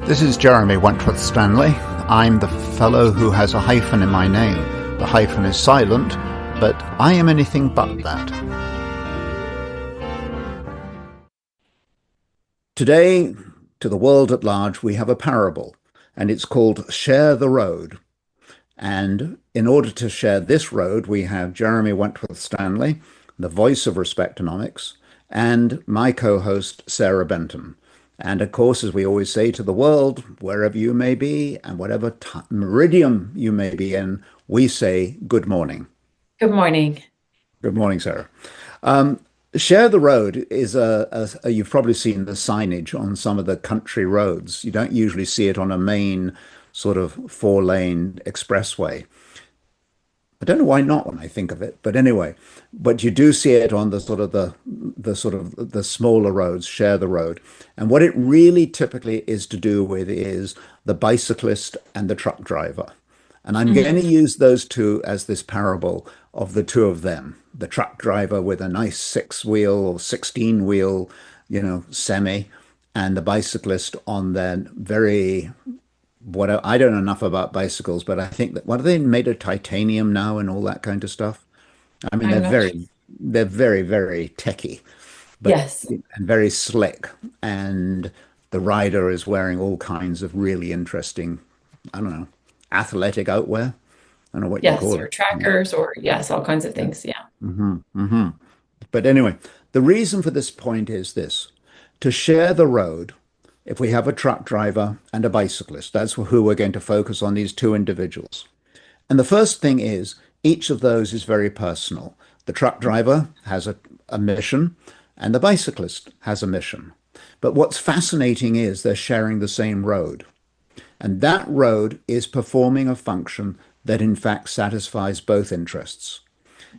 This is Jeremy Wentworth-Stanley. I'm the fellow who has a hyphen in my name. The hyphen is silent, but I am anything but that. Today, to the world at large, we have a parable, and it's called Share the Road. And in order to share this road, we have Jeremy Wentworth-Stanley, the voice of Respectonomics, and my co-host, Sarah Benton. And of course, as we always say to the world, wherever you may be and whatever meridian you may be in, we say good morning. Good morning. Good morning, Sarah. Share the road is you've probably seen the signage on some of the country roads. You don't usually see it on a main sort of four-lane expressway. I don't know why not when I think of it, but anyway, but you do see it on the smaller roads, share the road. And what it really typically is to do with is the bicyclist and the truck driver. And I'm going to use those two as this parable of the two of them, the truck driver with a nice 6-wheel or 16-wheel, semi, and the bicyclist on their very I don't know enough about bicycles, but I think that what are they made of titanium now and all that kind of stuff? I mean, I'm not sure. they're very, very techy, but Yes. and very slick. And the rider is wearing all kinds of really interesting, I don't know, athletic outwear. I don't know what you Yes, call or it. Yeah. trackers or yes, all kinds of Yeah. things. Yeah. Hmm. But anyway, the reason for this point is this: to share the road, if we have a truck driver and a bicyclist, that's who we're going to focus on, these two individuals. And the first thing is each of those is very personal. The truck driver has a mission and the bicyclist has a mission. But what's fascinating is they're sharing the same road. And that road is performing a function that in fact satisfies both interests.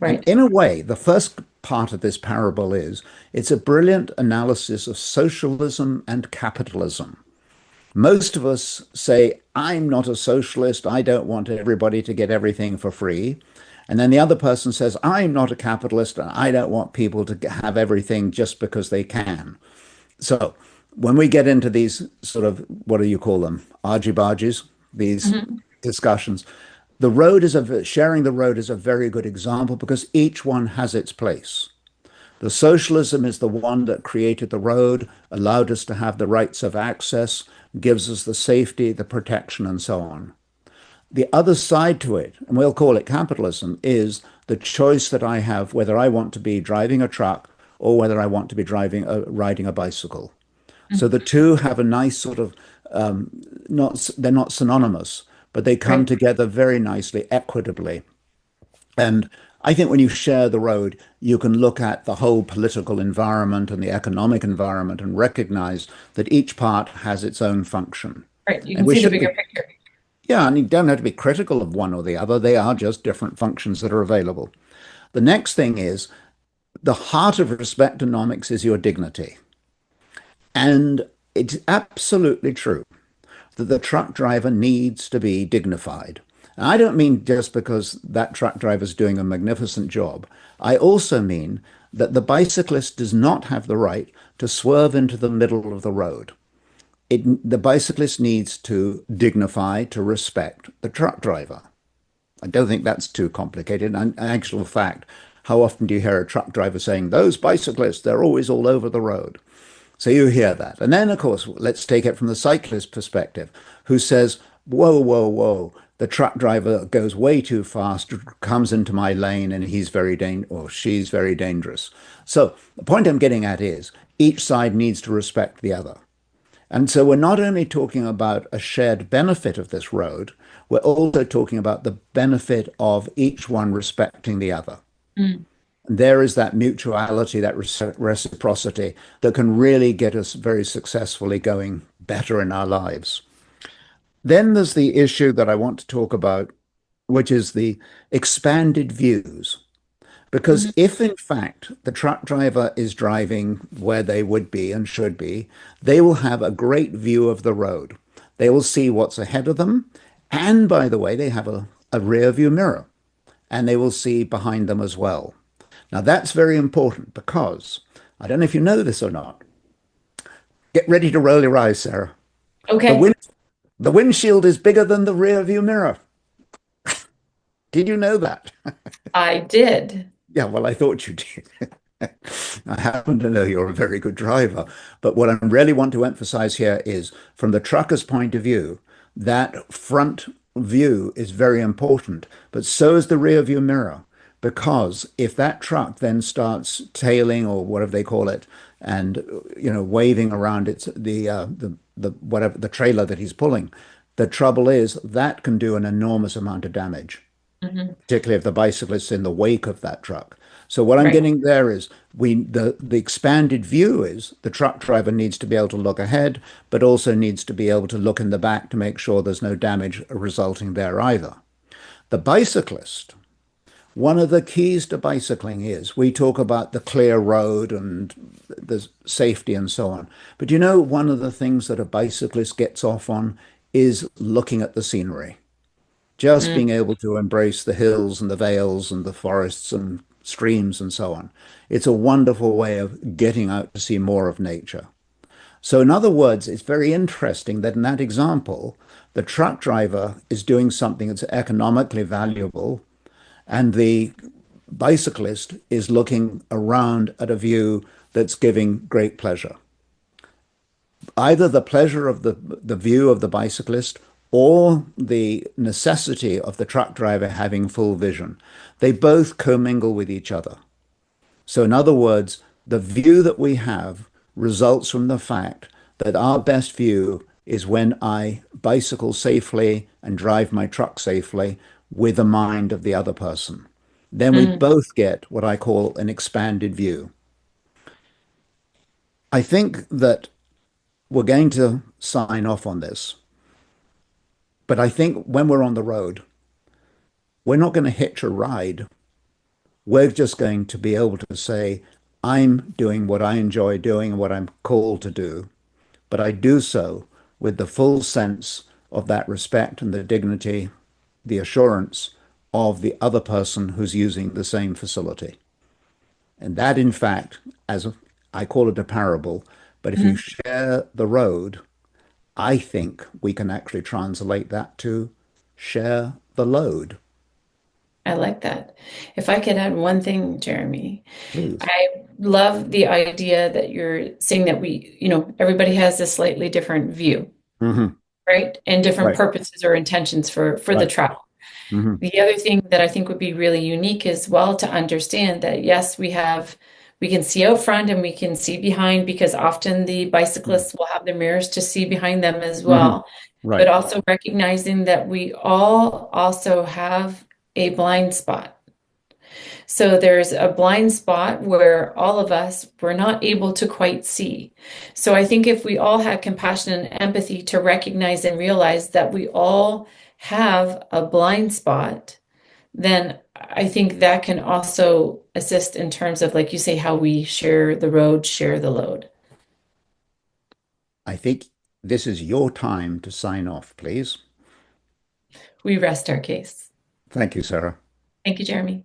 And Right. in a way, the first part of this parable is it's a brilliant analysis of socialism and capitalism. Most of us say, I'm not a socialist. I don't want everybody to get everything for free. And then the other person says, I'm not a capitalist and I don't want people to have everything just because they can. So when we get into these sort of, what do you call them? Argy-bargies, these Mhm. discussions, sharing the road is a very good example because each one has its place. The socialism is the one that created the road, allowed us to have the rights of access, gives us the safety, the protection, and so on. The other side to it, and we'll call it capitalism, is the choice that I have whether I want to be driving a truck or whether I want to be riding a bicycle. So the two have a nice sort of not they're not synonymous, but they come Right. together very nicely, equitably. And I think when you share the road, you can look at the whole political environment and the economic environment and recognize that each part has its own function. Right. You And can we see the shouldn't bigger be, picture. yeah, and you don't have to be critical of one or the other. They are just different functions that are available. The next thing is the heart of respectonomics is your dignity. And it's absolutely true that the truck driver needs to be dignified. And I don't mean just because that truck driver is doing a magnificent job. I also mean that the bicyclist does not have the right to swerve into the middle of the road. The bicyclist needs to dignify, to respect the truck driver. I don't think that's too complicated. In actual fact, how often do you hear a truck driver saying, those bicyclists, they're always all over the road? So you hear that. And then, of course, let's take it from the cyclist perspective, who says, whoa, whoa, whoa, the truck driver goes way too fast, comes into my lane, and he's very or she's very dangerous. So the point I'm getting at is each side needs to respect the other. And so we're not only talking about a shared benefit of this road, we're also talking about the benefit of each one respecting the other. Mm. There is that mutuality, that reciprocity that can really get us very successfully going better in our lives. Then there's the issue that I want to talk about, which is the expanded views. Because Mhm. if in fact the truck driver is driving where they would be and should be, they will have a great view of the road. They will see what's ahead of them. And by the way, they have a rear view mirror and they will see behind them as well. Now, that's very important because I don't know if you know this or not. Get ready to roll your eyes, Sarah. The Okay, wind, the windshield is bigger than the rear view mirror. Did you know that? I did. Yeah, well, I thought you did. I happen to know you're a very good driver. But what I really want to emphasize here is from the trucker's point of view, that front view is very important, but so is the rear view mirror. Because if that truck then starts tailing or whatever they call it, and waving around the whatever the trailer that he's pulling, the trouble is that can do an enormous amount of damage, Hmm. particularly if the bicyclist's in the wake of that truck. So what I'm Right. getting there is the expanded view is the truck driver needs to be able to look ahead, but also needs to be able to look in the back to make sure there's no damage resulting there either. The bicyclist, one of the keys to bicycling is we talk about the clear road and the safety and so on. But one of the things that a bicyclist gets off on is looking at the scenery, just Mm, being able to embrace the hills and the vales and the forests and streams and so on. It's a wonderful way of getting out to see more of nature. So, in other words, it's very interesting that in that example, the truck driver is doing something that's economically valuable, and the bicyclist is looking around at a view that's giving great pleasure. Either the pleasure of the view of the bicyclist or the necessity of the truck driver having full vision. They both commingle with each other. So, in other words, the view that we have results from the fact that our best view is when I bicycle safely and drive my truck safely with the mind of the other person. Then we mm. both get what I call an expanded view. I think that we're going to sign off on this. But I think when we're on the road, we're not going to hitch a ride. We're just going to be able to say, I'm doing what I enjoy doing and what I'm called to do, but I do so with the full sense of that respect and the dignity, the assurance of the other person who's using the same facility. And that, in fact, I call it a parable, but if you Mhm. share the road, I think we can actually translate that to share the load. I like that. If I could add one thing, Jeremy, Please. I love the idea that you're saying that everybody has a slightly different view, Hmm. right? And different Right, purposes or intentions for the right. travel. Hmm. The other thing that I think would be really unique as well to understand that yes, we can see out front and we can see behind because often the bicyclists will have their mirrors to see behind them as Hmm. well. But Right. also recognizing that we all also have a blind spot. So there's a blind spot where all of us were not able to quite see. So I think if we all had compassion and empathy to recognize and realize that we all have a blind spot, then I think that can also assist in terms of, like you say, how we share the road, share the load. I think this is your time to sign off, please. We rest our case. Thank you, Sarah. Thank you, Jeremy.